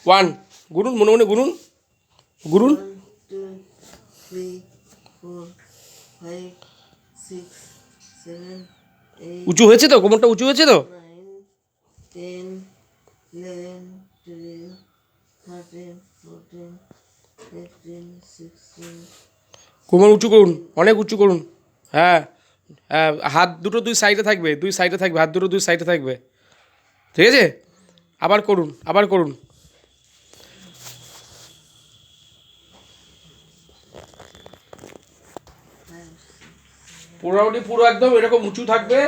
One, গুনুন, মনে মনে গুনুন, গুনুন। 1 2 3 4 5 6 7 8 উঁচু হয়েছে তো, কোমরটা উঁচু হয়েছে তো? 9 10 11 12 13 14 15 16 কোমর উঁচু করুন, অনেক উঁচু করুন। হ্যাঁ, হ্যাঁ, হাত দুটো দুই সাইডে থাকবে, দুই সাইডে থাকবে, হাত দুটো দুই সাইডে থাকবে। ঠিক আছে, আবার করুন, আবার করুন। পুরোটি পুরো একদম এরকম উঁচু থাকবে।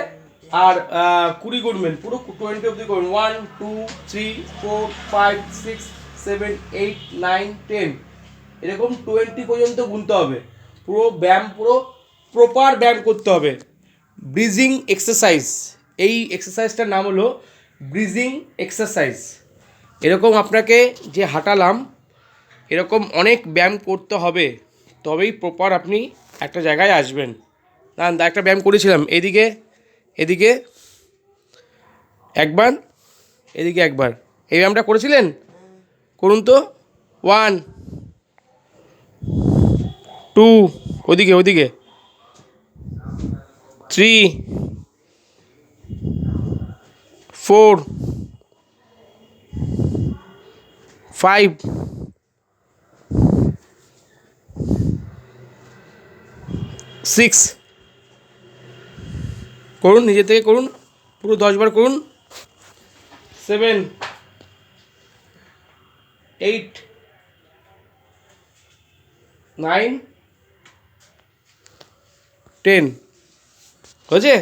আর 20 গুনবেন, পুরো 20 অবধি করুন। 1 2 3 4 5 6 7 8 9 10, এরকম 20 পর্যন্ত গুনতে হবে। পুরো ব্যায়াম, পুরো প্রপার ব্যায়াম করতে হবে। ব্রিজিং এক্সারসাইজ, এই এক্সারসাইজটার নাম হলো ব্রিজিং এক্সারসাইজ। এরকম আপনাকে যে হাঁটালাম, এরকম অনেক ব্যায়াম করতে হবে, তবেই প্রপার আপনি একটা জায়গায় আসবেন। না, একটা ব্যায়াম করেছিলাম, এদিকে এদিকে একবার, এদিকে একবার, এই ব্যায়ামটা করেছিলেন? করুন তো। 1 2, ওদিকে ওদিকে, 3 4 5 6, করুন, নিজে থেকে করুন, পুরো 10 বার করুন। 7 8 9 10, হয়েছে?